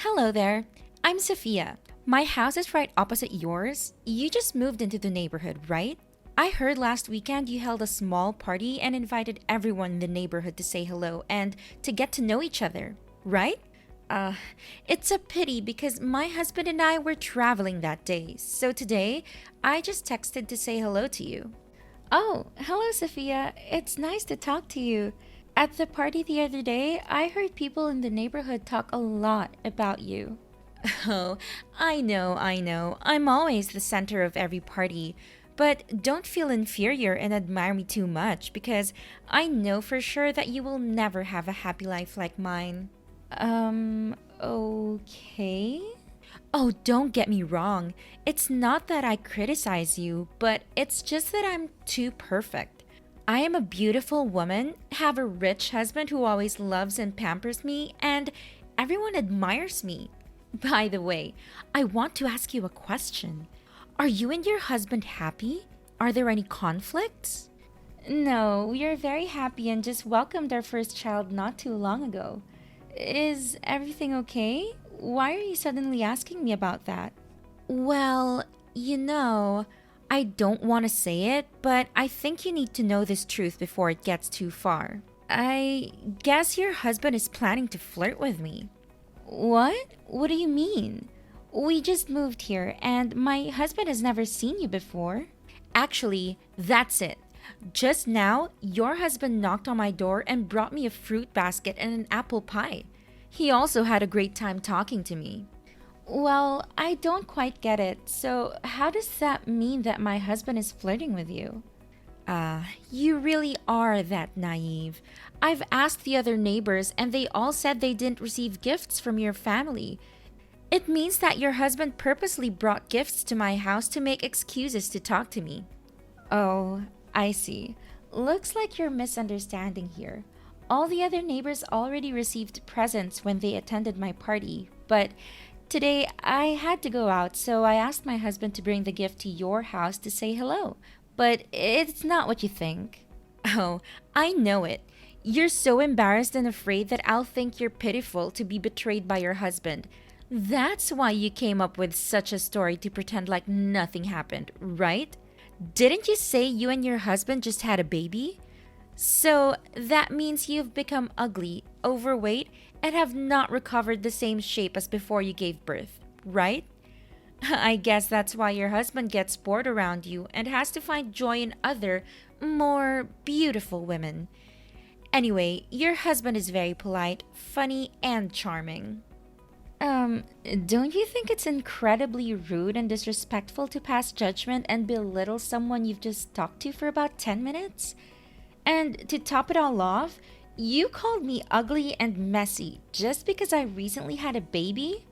Hello there. I'm Sophia. My house is right opposite yours. You just moved into the neighborhood, right? I heard last weekend you held a small party and invited everyone in the neighborhood to say hello and to get to know each other, right? Uh, it's a pity because my husband and I were traveling that day. So today, I just texted to say hello to you. Oh, hello, Sophia. It's nice to talk to you. At the party the other day, I heard people in the neighborhood talk a lot about you. Oh, I know. I'm always the center of every party. But don't feel inferior and admire me too much because I know for sure that you will never have a happy life like mine. Okay. Oh, don't get me wrong. It's not that I criticize you, but it's just that I'm too perfect. I am a beautiful woman, have a rich husband who always loves and pampers me, and everyone admires me. By the way, I want to ask you a question. Are you and your husband happy? Are there any conflicts? No, we are very happy and just welcomed our first child not too long ago. Is everything okay? Why are you suddenly asking me about that? Well, I don't want to say it, but I think you need to know this truth before it gets too far. I guess your husband is planning to flirt with me. What? What do you mean? We just moved here and my husband has never seen you before. Actually, that's it. Just now, your husband knocked on my door and brought me a fruit basket and an apple pie. He also had a great time talking to me. Well, I don't quite get it. So, how does that mean that my husband is flirting with you? You really are that naive. I've asked the other neighbors and they all said they didn't receive gifts from your family. It means that your husband purposely brought gifts to my house to make excuses to talk to me. Oh, I see. Looks like you're misunderstanding here. All the other neighbors already received presents when they attended my party, but today I had to go out, so I asked my husband to bring the gift to your house to say hello. But it's not what you think. Oh, I know it. You're so embarrassed and afraid that I'll think you're pitiful to be betrayed by your husband. That's why you came up with such a story to pretend like nothing happened, right? Didn't you say you and your husband just had a baby? So that means you've become ugly, overweight, and have not recovered the same shape as before you gave birth, right? I guess that's why your husband gets bored around you and has to find joy in other, more beautiful women. Anyway, your husband is very polite, funny, and charming. Don't you think it's incredibly rude and disrespectful to pass judgment and belittle someone you've just talked to for about 10 minutes? And to top it all off, you called me ugly and messy just because I recently had a baby?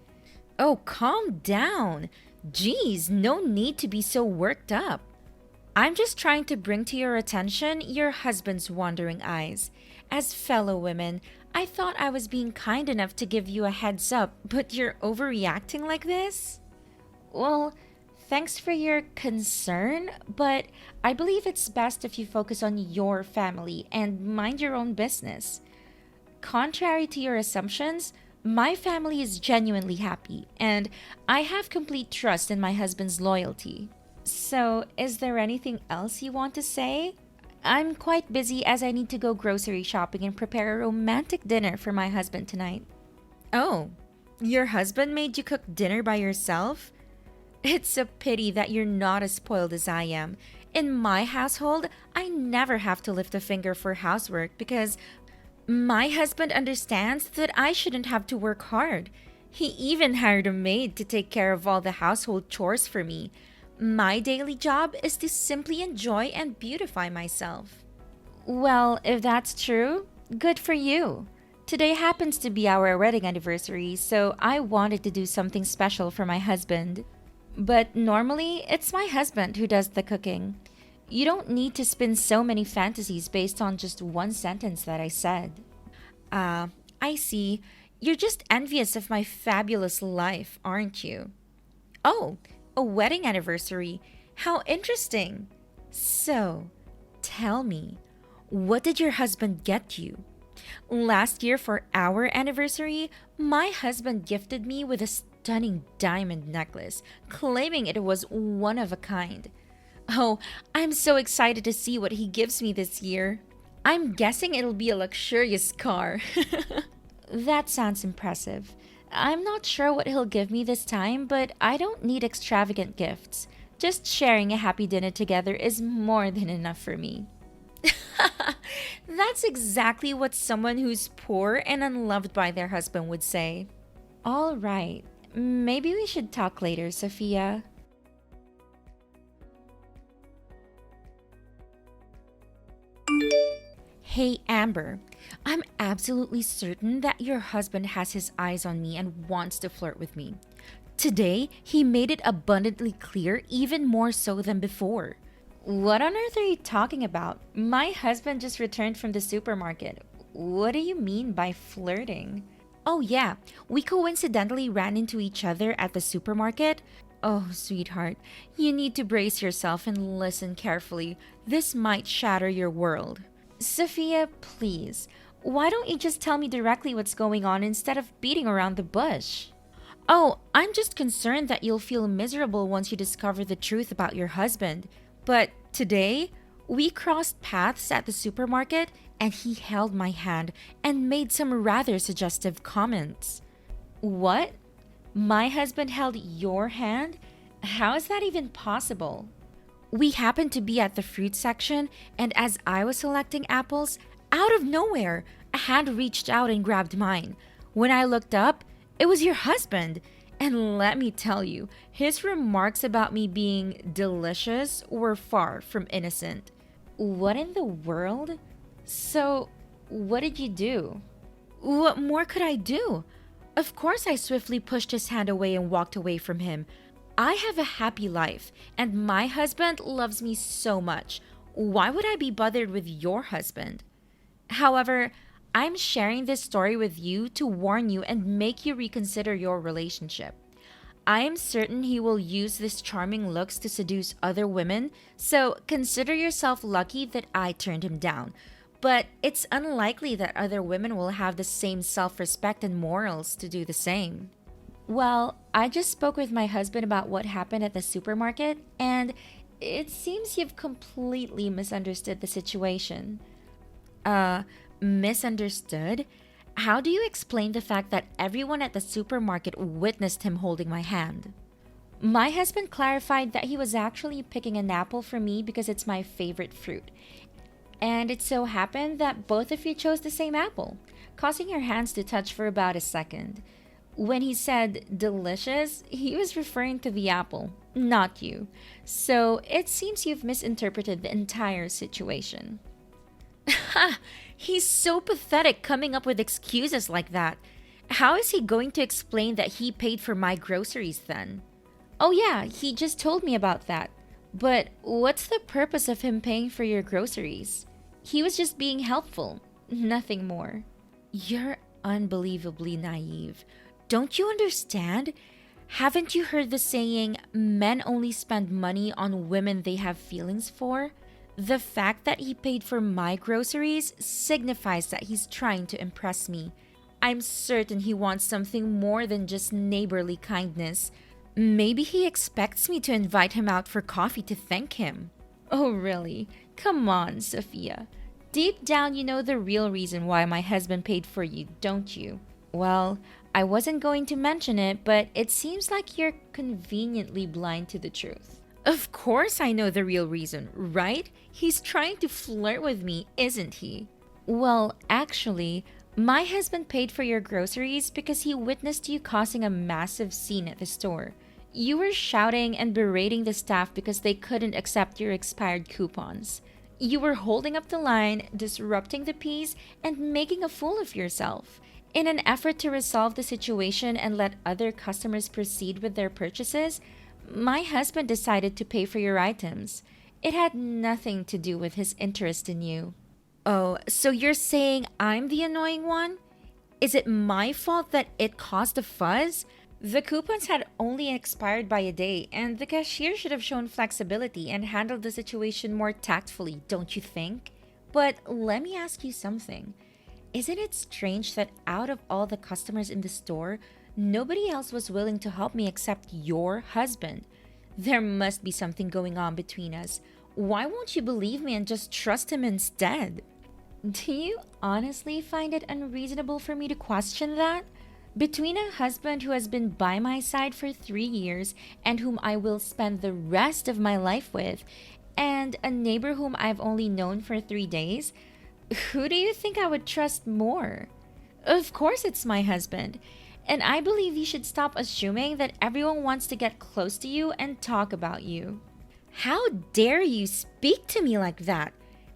Oh, calm down. Geez, no need to be so worked up. I'm just trying to bring to your attention your husband's wandering eyes. As fellow women, I thought I was being kind enough to give you a heads up, but you're overreacting like this? Well, thanks for your concern, but I believe it's best if you focus on your family and mind your own business. Contrary to your assumptions, my family is genuinely happy, and I have complete trust in my husband's loyalty. So, is there anything else you want to say? I'm quite busy as I need to go grocery shopping and prepare a romantic dinner for my husband tonight. Oh, your husband made you cook dinner by yourself? It's a pity that you're not as spoiled as I am. In my household, I never have to lift a finger for housework because my husband understands that I shouldn't have to work hard. He even hired a maid to take care of all the household chores for me. My daily job is to simply enjoy and beautify myself. Well, if that's true, good for you. Today happens to be our wedding anniversary, so I wanted to do something special for my husband. But normally, it's my husband who does the cooking. You don't need to spin so many fantasies based on just one sentence that I said. I see. You're just envious of my fabulous life, aren't you? Oh, a wedding anniversary. How interesting. So, tell me, what did your husband get you? Last year, for our anniversary, my husband gifted me with a stunning diamond necklace, claiming it was one of a kind. Oh, I'm so excited to see what he gives me this year. I'm guessing it'll be a luxurious car. That sounds impressive. I'm not sure what he'll give me this time, but I don't need extravagant gifts. Just sharing a happy dinner together is more than enough for me. That's exactly what someone who's poor and unloved by their husband would say. All right, maybe we should talk later, Sophia. Hey, Amber, I'm absolutely certain that your husband has his eyes on me and wants to flirt with me. Today, he made it abundantly clear, even more so than before. What on earth are you talking about? My husband just returned from the supermarket. What do you mean by flirting? Oh, yeah, we coincidentally ran into each other at the supermarket. Oh, sweetheart, you need to brace yourself and listen carefully. This might shatter your world. Sophia, please, why don't you just tell me directly what's going on instead of beating around the bush? Oh, I'm just concerned that you'll feel miserable once you discover the truth about your husband. But today, we crossed paths at the supermarket and he held my hand and made some rather suggestive comments. What? My husband held your hand? How is that even possible? We happened to be at the fruit section, and as I was selecting apples, out of nowhere, a hand reached out and grabbed mine. When I looked up, it was your husband. And let me tell you, his remarks about me being delicious were far from innocent. What in the world? So, what did you do? What more could I do? Of course, I swiftly pushed his hand away and walked away from him. I have a happy life, and my husband loves me so much. Why would I be bothered with your husband? However, I'm sharing this story with you to warn you and make you reconsider your relationship. I am certain he will use his charming looks to seduce other women, so consider yourself lucky that I turned him down. But it's unlikely that other women will have the same self-respect and morals to do the same. Well, I just spoke with my husband about what happened at the supermarket, and it seems you've completely misunderstood the situation. Misunderstood? How do you explain the fact that everyone at the supermarket witnessed him holding my hand? My husband clarified that he was actually picking an apple for me because it's my favorite fruit. And it so happened that both of you chose the same apple, causing your hands to touch for about a second. When he said delicious, he was referring to the apple, not you. So it seems you've misinterpreted the entire situation. Ha! He's so pathetic coming up with excuses like that. How is he going to explain that he paid for my groceries then? Oh yeah, he just told me about that. But what's the purpose of him paying for your groceries? He was just being helpful, nothing more. You're unbelievably naive. Don't you understand? Haven't you heard the saying, men only spend money on women they have feelings for? The fact that he paid for my groceries signifies that he's trying to impress me. I'm certain he wants something more than just neighborly kindness. Maybe he expects me to invite him out for coffee to thank him. Oh, really? Come on, Sophia. Deep down, you know the real reason why my husband paid for you, don't you? Well, I wasn't going to mention it, but it seems like you're conveniently blind to the truth. Of course I know the real reason, right? He's trying to flirt with me, isn't he? Well, actually, my husband paid for your groceries because he witnessed you causing a massive scene at the store. You were shouting and berating the staff because they couldn't accept your expired coupons. You were holding up the line, disrupting the peace, and making a fool of yourself. In an effort to resolve the situation and let other customers proceed with their purchases, my husband decided to pay for your items. It had nothing to do with his interest in you. Oh, so you're saying I'm the annoying one? Is it my fault that it caused a fuss? The coupons had only expired by a day, and the cashier should have shown flexibility and handled the situation more tactfully, don't you think? But let me ask you something. Isn't it strange that out of all the customers in the store, nobody else was willing to help me except your husband? There must be something going on between us. Why won't you believe me and just trust him instead? Do you honestly find it unreasonable for me to question that? Between a husband who has been by my side for 3 years and whom I will spend the rest of my life with, and a neighbor whom I've only known for 3 days, who do you think I would trust more? Of course, it's my husband. And I believe you should stop assuming that everyone wants to get close to you and talk about you. How dare you speak to me like that?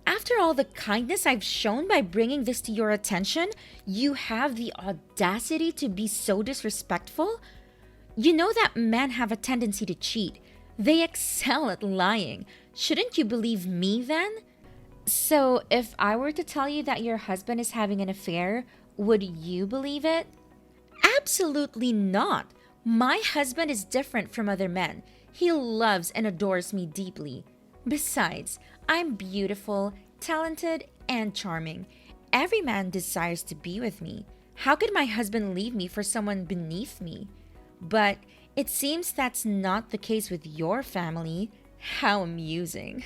After all the kindness I've shown by bringing this to your attention, you have the audacity to be so disrespectful? You know that men have a tendency to cheat. They excel at lying. Shouldn't you believe me then? So, if I were to tell you that your husband is having an affair, would you believe it? Absolutely not. My husband is different from other men. He loves and adores me deeply. Besides, I'm beautiful, talented, and charming. Every man desires to be with me. How could my husband leave me for someone beneath me? But it seems that's not the case with your family. How amusing.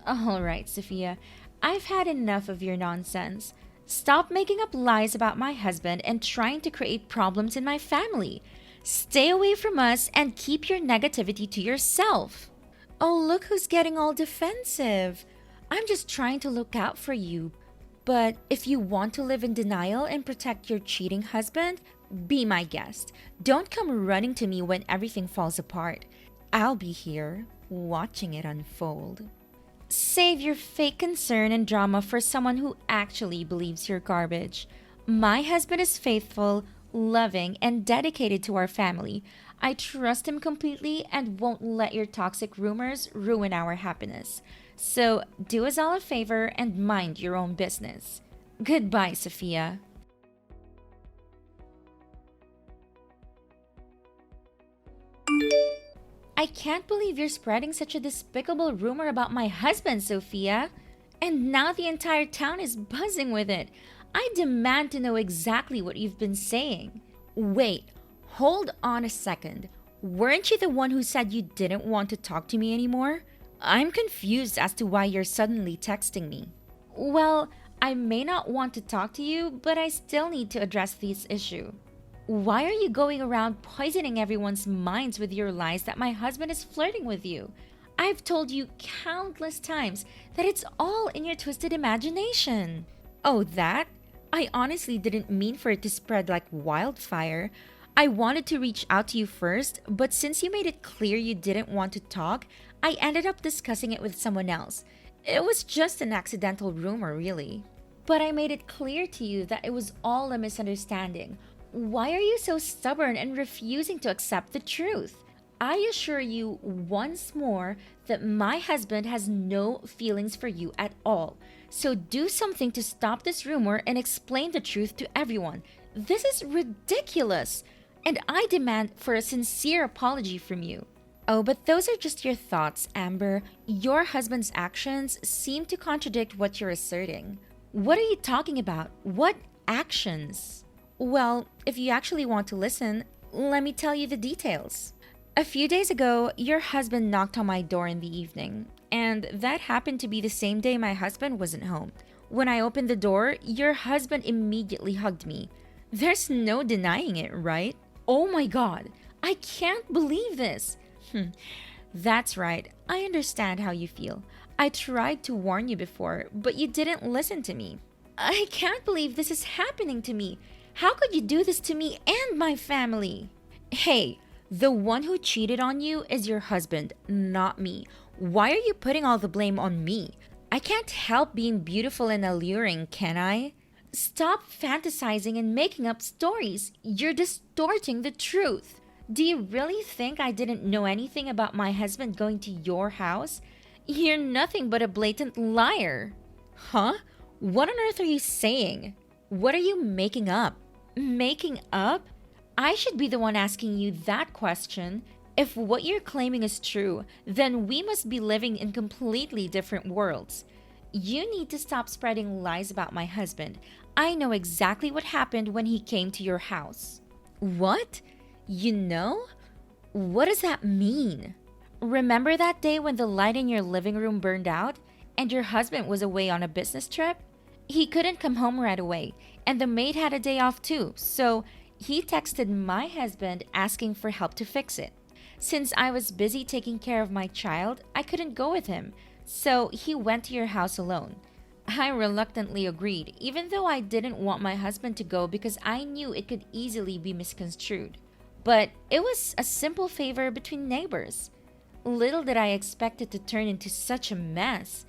All right, Sophia. I've had enough of your nonsense. Stop making up lies about my husband and trying to create problems in my family. Stay away from us and keep your negativity to yourself. Oh, look who's getting all defensive. I'm just trying to look out for you. But if you want to live in denial and protect your cheating husband, be my guest. Don't come running to me when everything falls apart. I'll be here, watching it unfold. Save your fake concern and drama for someone who actually believes you're garbage. My husband is faithful, loving, and dedicated to our family. I trust him completely and won't let your toxic rumors ruin our happiness. So do us all a favor and mind your own business. Goodbye, Sophia. I can't believe you're spreading such a despicable rumor about my husband, Sophia. And now the entire town is buzzing with it. I demand to know exactly what you've been saying. Wait, hold on a second. Weren't you the one who said you didn't want to talk to me anymore? I'm confused as to why you're suddenly texting me. Well, I may not want to talk to you, but I still need to address this issue. Why are you going around poisoning everyone's minds with your lies that my husband is flirting with you? I've told you countless times that it's all in your twisted imagination. Oh, that? I honestly didn't mean for it to spread like wildfire. I wanted to reach out to you first, but since you made it clear you didn't want to talk, I ended up discussing it with someone else. It was just an accidental rumor, really. But I made it clear to you that it was all a misunderstanding. Why are you so stubborn and refusing to accept the truth? I assure you once more that my husband has no feelings for you at all. So do something to stop this rumor and explain the truth to everyone. This is ridiculous, and I demand for a sincere apology from you. Oh, but those are just your thoughts, Amber. Your husband's actions seem to contradict what you're asserting. What are you talking about? What actions? Well, if you actually want to listen, let me tell you the details. A few days ago, your husband knocked on my door in the evening, and that happened to be the same day my husband wasn't home. When I opened the door, your husband immediately hugged me. There's no denying it, right? Oh my God, I can't believe this. That's right, I understand how you feel. I tried to warn you before, but you didn't listen to me. I can't believe this is happening to me. How could you do this to me and my family? Hey, the one who cheated on you is your husband, not me. Why are you putting all the blame on me? I can't help being beautiful and alluring, can I? Stop fantasizing and making up stories. You're distorting the truth. Do you really think I didn't know anything about my husband going to your house? You're nothing but a blatant liar. Huh? What on earth are you saying? What are you making up? Making up? I should be the one asking you that question. If what you're claiming is true, then we must be living in completely different worlds. You need to stop spreading lies about my husband. I know exactly what happened when he came to your house. What? You know? What does that mean? Remember that day when the light in your living room burned out and your husband was away on a business trip? He couldn't come home right away, and the maid had a day off too, so he texted my husband asking for help to fix it. Since I was busy taking care of my child, I couldn't go with him, so he went to your house alone. I reluctantly agreed, even though I didn't want my husband to go because I knew it could easily be misconstrued. But it was a simple favor between neighbors. Little did I expect it to turn into such a mess.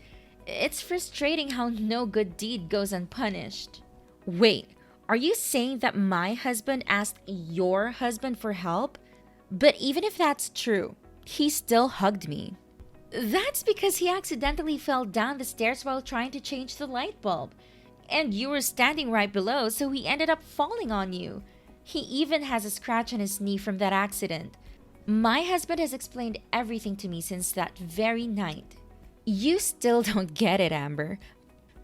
It's frustrating how no good deed goes unpunished. Wait, are you saying that my husband asked your husband for help? But even if that's true, he still hugged me. That's because he accidentally fell down the stairs while trying to change the light bulb. And you were standing right below, so he ended up falling on you. He even has a scratch on his knee from that accident. My husband has explained everything to me since that very night. You still don't get it, Amber.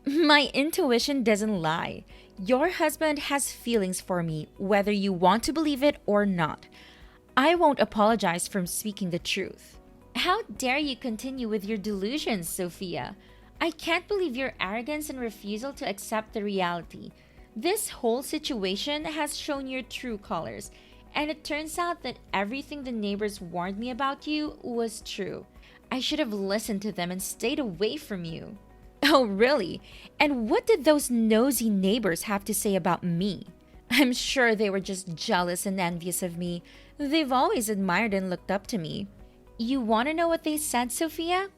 My intuition doesn't lie. Your husband has feelings for me, whether you want to believe it or not. I won't apologize for speaking the truth. How dare you continue with your delusions, Sophia? I can't believe your arrogance and refusal to accept the reality. This whole situation has shown your true colors, and it turns out that everything the neighbors warned me about you was true. I should have listened to them and stayed away from you. Oh, really? And what did those nosy neighbors have to say about me? I'm sure they were just jealous and envious of me. They've always admired and looked up to me. You want to know what they said, Sophia?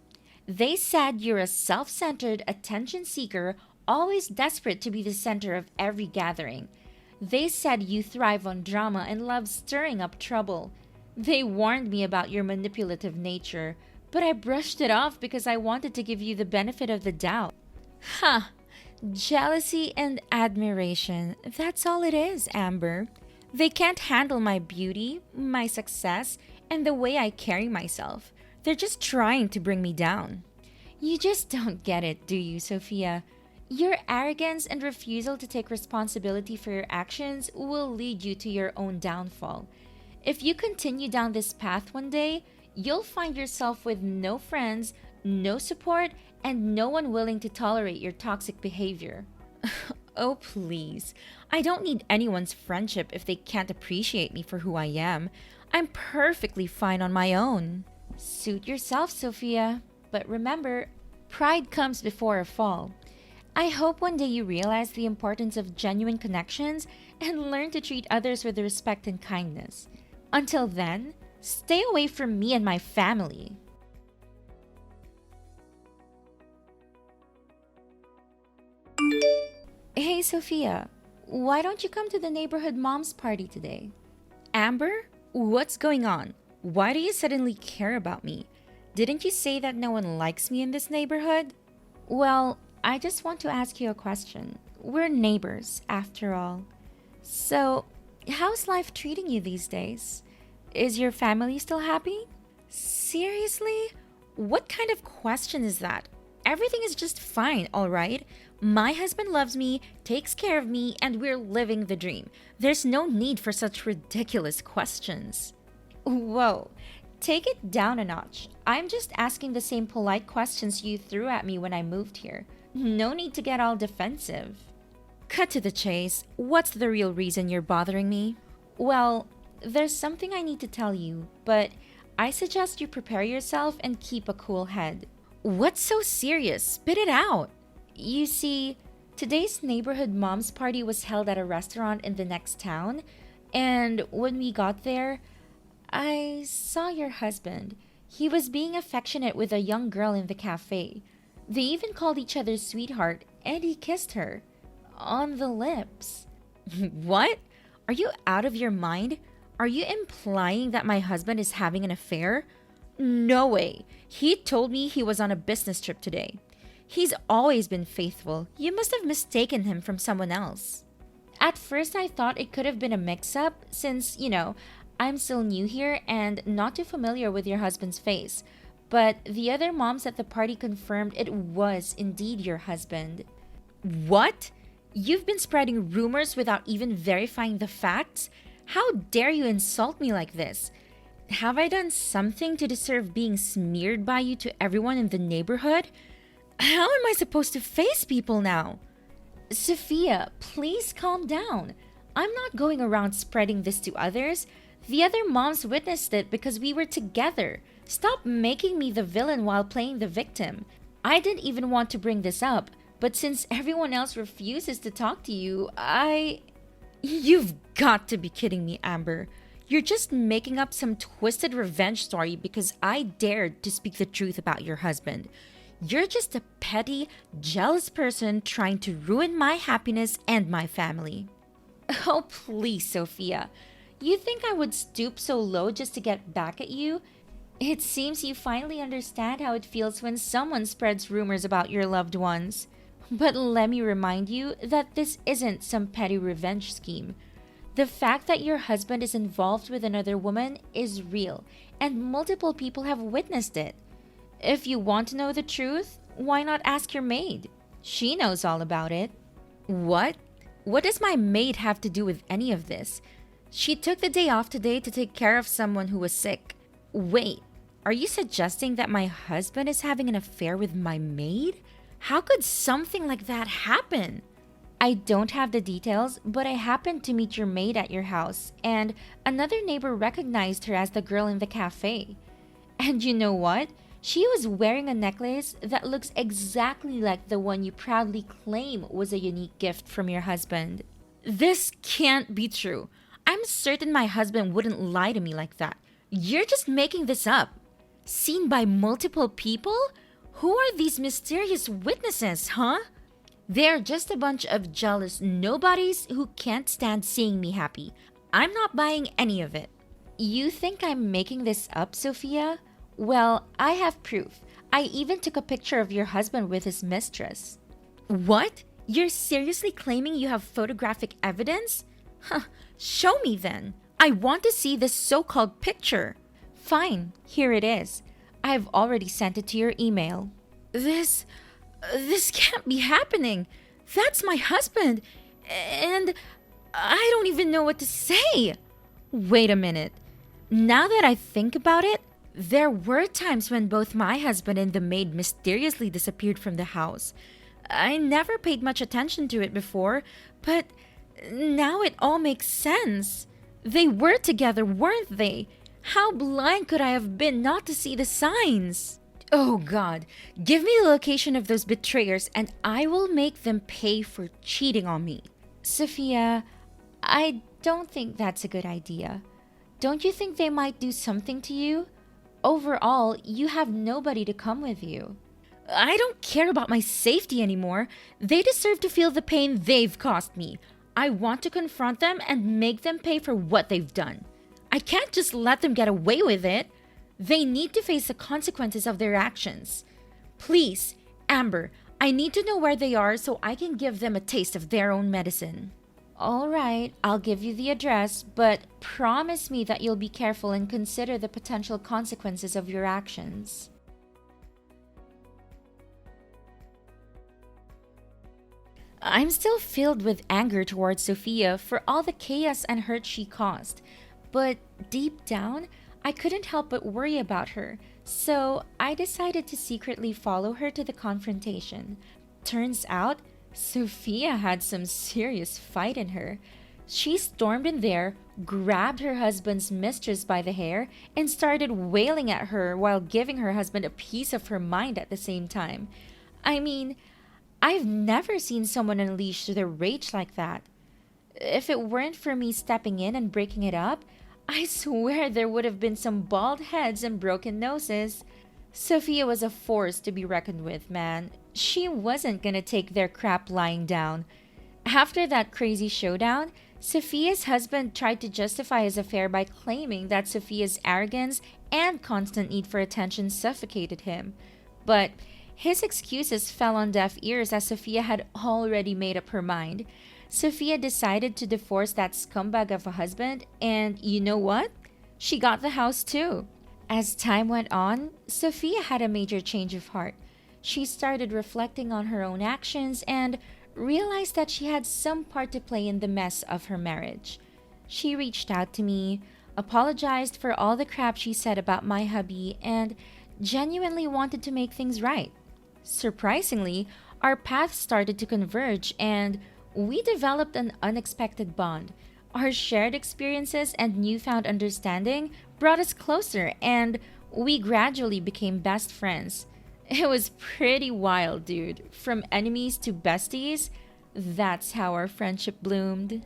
They said you're a self-centered attention seeker, always desperate to be the center of every gathering. They said you thrive on drama and love stirring up trouble. They warned me about your manipulative nature, but I brushed it off because I wanted to give you the benefit of the doubt. Huh. Jealousy and admiration. That's all it is, Amber. They can't handle my beauty, my success, and the way I carry myself. They're just trying to bring me down. You just don't get it, do you, Sophia? Your arrogance and refusal to take responsibility for your actions will lead you to your own downfall. If you continue down this path one day, you'll find yourself with no friends, no support, and no one willing to tolerate your toxic behavior. Oh, please. I don't need anyone's friendship if they can't appreciate me for who I am. I'm perfectly fine on my own. Suit yourself, Sophia. But remember, pride comes before a fall. I hope one day you realize the importance of genuine connections and learn to treat others with respect and kindness. Until then, stay away from me and my family. Hey, Sophia, why don't you come to the neighborhood mom's party today? Amber, what's going on? Why do you suddenly care about me? Didn't you say that no one likes me in this neighborhood? Well, I just want to ask you a question. We're neighbors, after all. So, how's life treating you these days? Is your family still happy? Seriously? What kind of question is that? Everything is just fine, alright? My husband loves me, takes care of me, and we're living the dream. There's no need for such ridiculous questions. Whoa, take it down a notch. I'm just asking the same polite questions you threw at me when I moved here. No need to get all defensive. Cut to the chase. What's the real reason you're bothering me? Well, there's something I need to tell you, but I suggest you prepare yourself and keep a cool head. What's so serious? Spit it out. You see, today's neighborhood mom's party was held at a restaurant in the next town, and when we got there, I saw your husband. He was being affectionate with a young girl in the cafe. They even called each other sweetheart, and he kissed her. On the lips. What? Are you out of your mind? Are you implying that my husband is having an affair? No way. He told me he was on a business trip today. He's always been faithful. You must have mistaken him from someone else. At first, I thought it could have been a mix-up since, I'm still new here and not too familiar with your husband's face. but the other moms at the party confirmed it was indeed your husband. What? You've been spreading rumors without even verifying the facts? How dare you insult me like this? Have I done something to deserve being smeared by you to everyone in the neighborhood? How am I supposed to face people now? Sophia, please calm down. I'm not going around spreading this to others. The other moms witnessed it because we were together. Stop making me the villain while playing the victim. I didn't even want to bring this up, but since everyone else refuses to talk to you, You've got to be kidding me, Amber. You're just making up some twisted revenge story because I dared to speak the truth about your husband. You're just a petty, jealous person trying to ruin my happiness and my family. Oh, please, Sophia. You think I would stoop so low just to get back at you? It seems you finally understand how it feels when someone spreads rumors about your loved ones. But let me remind you that this isn't some petty revenge scheme. The fact that your husband is involved with another woman is real, and multiple people have witnessed it. If you want to know the truth, why not ask your maid? She knows all about it. What? What does my maid have to do with any of this? She took the day off today to take care of someone who was sick. Wait, are you suggesting that my husband is having an affair with my maid? How could something like that happen? I don't have the details, but I happened to meet your maid at your house, and another neighbor recognized her as the girl in the cafe. And you know what? She was wearing a necklace that looks exactly like the one you proudly claim was a unique gift from your husband. This can't be true. I'm certain my husband wouldn't lie to me like that. You're just making this up. Seen by multiple people? Who are these mysterious witnesses, huh? They're just a bunch of jealous nobodies who can't stand seeing me happy. I'm not buying any of it. You think I'm making this up, Sophia? Well, I have proof. I even took a picture of your husband with his mistress. What? You're seriously claiming you have photographic evidence? Huh, show me then. I want to see this so-called picture. Fine, here it is. I've already sent it to your email. This can't be happening. That's my husband. And I don't even know what to say. Wait a minute. Now that I think about it, there were times when both my husband and the maid mysteriously disappeared from the house. I never paid much attention to it before, but now it all makes sense. They were together, weren't they? How blind could I have been not to see the signs? Oh God, give me the location of those betrayers and I will make them pay for cheating on me. Sophia, I don't think that's a good idea. Don't you think they might do something to you? Overall, you have nobody to come with you. I don't care about my safety anymore. They deserve to feel the pain they've caused me. I want to confront them and make them pay for what they've done. I can't just let them get away with it. They need to face the consequences of their actions. Please, Amber, I need to know where they are so I can give them a taste of their own medicine. All right, I'll give you the address, but promise me that you'll be careful and consider the potential consequences of your actions. I'm still filled with anger towards Sophia for all the chaos and hurt she caused, but deep down, I couldn't help but worry about her, so I decided to secretly follow her to the confrontation. Turns out, Sophia had some serious fight in her. She stormed in there, grabbed her husband's mistress by the hair, and started wailing at her while giving her husband a piece of her mind at the same time. I mean, I've never seen someone unleash their rage like that. If it weren't for me stepping in and breaking it up, I swear there would have been some bald heads and broken noses. Sophia was a force to be reckoned with, man. She wasn't gonna take their crap lying down. After that crazy showdown, Sophia's husband tried to justify his affair by claiming that Sophia's arrogance and constant need for attention suffocated him. But his excuses fell on deaf ears as Sophia had already made up her mind. Sophia decided to divorce that scumbag of a husband, and you know what? She got the house too. As time went on, Sophia had a major change of heart. She started reflecting on her own actions and realized that she had some part to play in the mess of her marriage. She reached out to me, apologized for all the crap she said about my hubby, and genuinely wanted to make things right. Surprisingly, our paths started to converge and we developed an unexpected bond. Our shared experiences and newfound understanding brought us closer, and we gradually became best friends. It was pretty wild, dude. From enemies to besties, that's how our friendship bloomed.